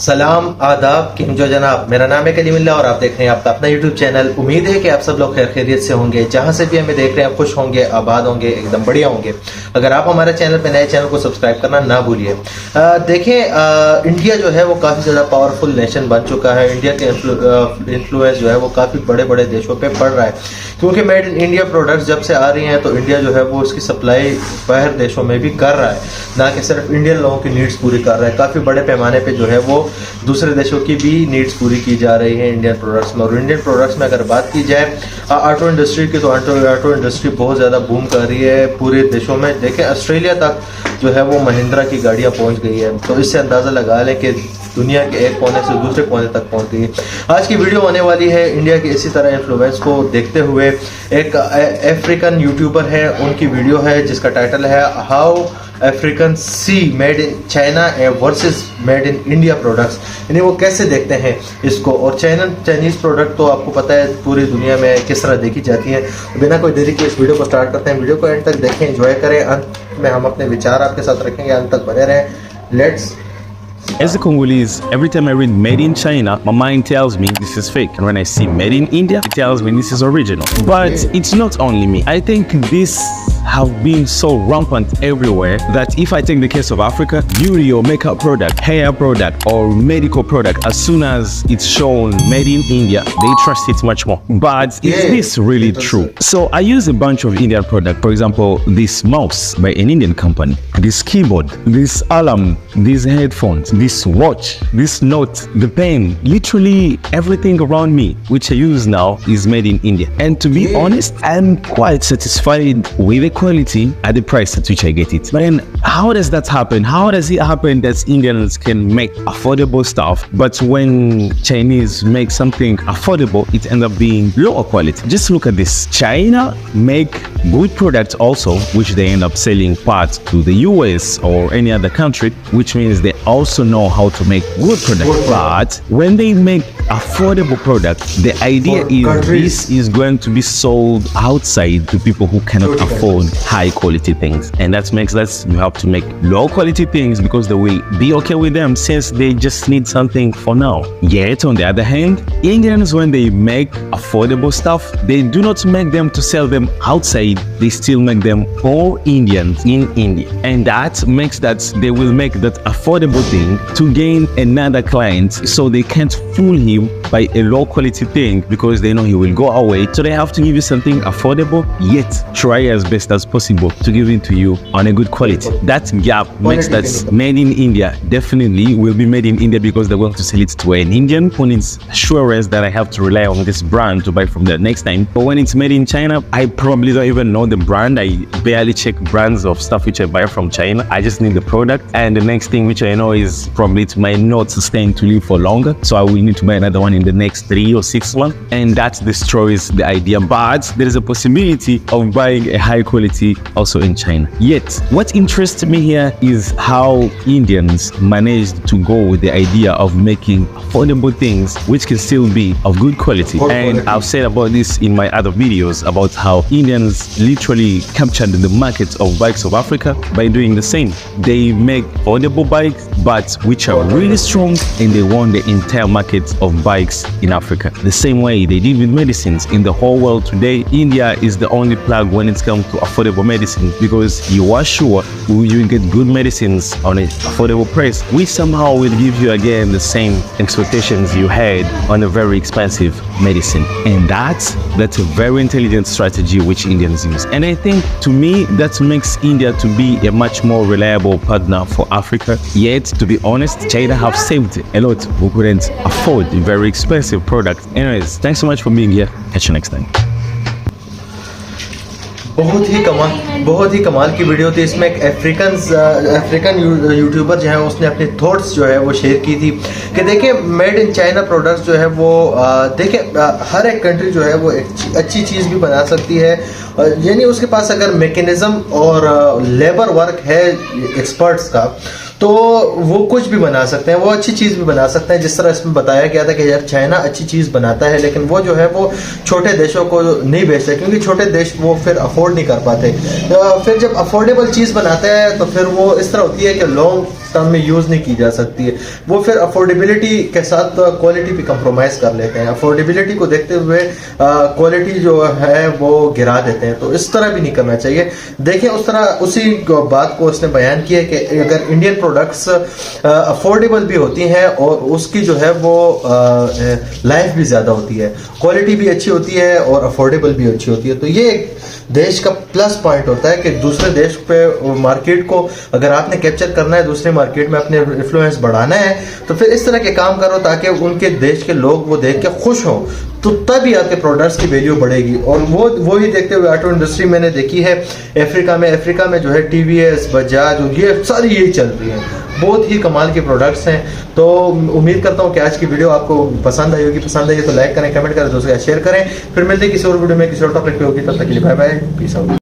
सलाम आदाब किम जो जनाब, मेरा नाम है कलीमुल्लाह और आप देख रहे हैं आपका अपना यूट्यूब चैनल। उम्मीद है कि आप सब लोग खैर खैरियत से होंगे, जहां से भी हमें देख रहे हैं खुश होंगे, आबाद होंगे, एकदम बढ़िया होंगे। अगर आप हमारे चैनल पे नए, चैनल को सब्सक्राइब करना ना भूलिए। देखें, इंडिया जो है वो काफ़ी ज़्यादा पावरफुल नेशन बन चुका है। इंडिया के इन्फ्लुएंस जो है वो काफ़ी बड़े बड़े देशों पर पड़ रहा है, क्योंकि मेड इन इंडिया प्रोडक्ट्स जब से आ रही हैं तो इंडिया जो है वो उसकी सप्लाई बाहर देशों में भी कर रहा है, ना कि सिर्फ इंडियन लोगों की नीड्स पूरी कर रहा है। काफ़ी बड़े पैमाने पे जो है वो दूसरे देशों की भी नीड्स पूरी की जा रही है इंडियन प्रोडक्ट्स में। और इंडियन प्रोडक्ट्स में अगर बात की जाए ऑटो इंडस्ट्री की, तो ऑटो इंडस्ट्री बहुत ज़्यादा बूम कर रही है पूरे देशों में। देखें, ऑस्ट्रेलिया तक जो है वो महिंद्रा की गाड़ियाँ पहुँच गई है, तो इससे अंदाज़ा लगा लें कि दुनिया के एक कोने से दूसरे कोने तक पहुंच गई है। आज की वीडियो होने वाली है इंडिया के इसी तरह इन्फ्लुएंस को देखते हुए। एक अफ्रीकन यूट्यूबर है, उनकी वीडियो है जिसका टाइटल है how African C made in China versus made in India products, यानी वो कैसे देखते हैं इसको। और चाइनीज प्रोडक्ट तो आपको पता है पूरी दुनिया में किस तरह देखी जाती है। बिना कोई देरी के इस वीडियो को स्टार्ट करते हैं। वीडियो को एंड तक देखें, एंजॉय करें। अंत में हम अपने विचार आपके साथ रखेंगे, अंत तक बने रहें। Let's As a Congolese, every time I read made in China, my mind tells me this is fake. And when I see made in India, it tells me this is original. But it's not only me. I think this have been so rampant everywhere that if I take the case of Africa, beauty or makeup product, hair product or medical product, as soon as it's shown made in India, they trust it much more. But is this really true? So I use a bunch of Indian product. For example, this mouse by an Indian company, this keyboard, this alarm, these headphones, this watch, this note, the pen, literally everything around me which I use now is made in India. And to be honest, I'm quite satisfied with the quality at the price at which I get it. But then how does that happen? How does it happen that Indians can make affordable stuff, but when Chinese make something affordable, it ends up being lower quality? Just look at this. China make good products also, which they end up selling parts to the US or any other country, which means they also know how to make good products. But when they make affordable products, the idea is this is going to be sold outside to people who cannot afford high quality things, and that makes that you have to make low quality things because they will be okay with them since they just need something for now. Yet on the other hand, Indians, when they make affordable stuff, they do not make them to sell them outside, they still make them for Indians in India, and that makes that they will make that affordable thing to gain another client, so they can't fool him by a low quality thing because they know he will go away. So they have to give you something affordable, yet try as best as possible to give it to you on a good quality. That gap makes that made in India definitely will be made in India because they're going to sell it to an Indian who needs assurance that I have to rely on this brand to buy from there next time. But when it's made in China, I probably don't even know the brand. I barely check brands of stuff which I buy from China. I just need the product, and the next thing which I know is probably it might not sustain to live for longer, so I will need to buy another one in the next 3 or 6 months, and that destroys the idea. But there is a possibility of buying a high quality also in China. Yet what interests me here is how Indians managed to go with the idea of making affordable things which can still be of good quality. And I've said about this in my other videos about how Indians literally captured the market of bikes of Africa by doing the same. They make affordable bikes but which are really strong, and they won the entire market of bikes in Africa. The same way they did with medicines. In the whole world today, India is the only plug when it comes to affordable medicine, because you are sure you get good medicines on an affordable price. We somehow will give you again the same expectations you had on a very expensive medicine, and that's a very intelligent strategy which Indians use. And I think to me that makes India to be a much more reliable partner for Africa. Yet to be honest, China have saved a lot who couldn't afford very expensive products. Anyways, thanks so much for being here. Catch you next time. बहुत ही कमाल की video थी। इसमें एक African YouTuber जो है उसने अपने थॉट्स जो है वो शेयर की थी कि देखिए मेड इन चाइना प्रोडक्ट्स जो है वो देखिए हर एक कंट्री जो है वो एक अच्छी चीज़ भी बना सकती है, यानी उसके पास अगर मैकेनिज्म और लेबर वर्क है एक्सपर्ट्स का, तो वो कुछ भी बना सकते हैं, वो अच्छी चीज़ भी बना सकते हैं। जिस तरह इसमें बताया गया था कि यार चाइना अच्छी चीज़ बनाता है, लेकिन वो जो है वो छोटे देशों को नहीं बेचते, क्योंकि छोटे देश वो फिर अफोर्ड नहीं कर पाते। फिर जब अफोर्डेबल चीज़ बनाते हैं तो फिर वो इस तरह होती है कि लॉन्ग टर्म में यूज़ नहीं की जा सकती है। वो फिर अफोर्डेबिलिटी के साथ क्वालिटी पे कंप्रोमाइज़ कर लेते हैं, अफोर्डेबिलिटी को देखते हुए क्वालिटी जो है वो गिरा देते हैं। तो इस तरह भी नहीं करना चाहिए। देखिए उस तरह उसी बात को उसने बयान किया कि अगर इंडियन प्रोडक्ट्स अफोर्डेबल भी होती हैं और उसकी जो है वो लाइफ भी ज़्यादा होती है, क्वालिटी भी अच्छी होती है और अफोर्डेबल भी अच्छी होती है, तो ये एक देश का प्लस पॉइंट होता है कि दूसरे देश पे मार्केट को अगर आपने कैप्चर करना है, दूसरे मार्केट में अपने इन्फ्लुएंस बढ़ाना है, तो फिर इस तरह के काम करो ताकि उनके देश के लोग वो देख के खुश हों, तो तभी आपके प्रोडक्ट्स की वैल्यू बढ़ेगी। और वो ही देखते हुए ऑटो इंडस्ट्री मैंने देखी है अफ्रीका में जो है टीवीएस, बजाज, ये सारी यही चल रही है, बहुत ही कमाल के प्रोडक्ट्स हैं। तो उम्मीद करता हूँ कि आज की वीडियो आपको पसंद आई होगी। पसंद आई तो लाइक करें, कमेंट करें, दोस्तों के साथ शेयर करें। फिर मिलते हैं किसी और वीडियो में किसी और टॉपिक पे होगी, तब तक के लिए बाय बाय, पीस आउट।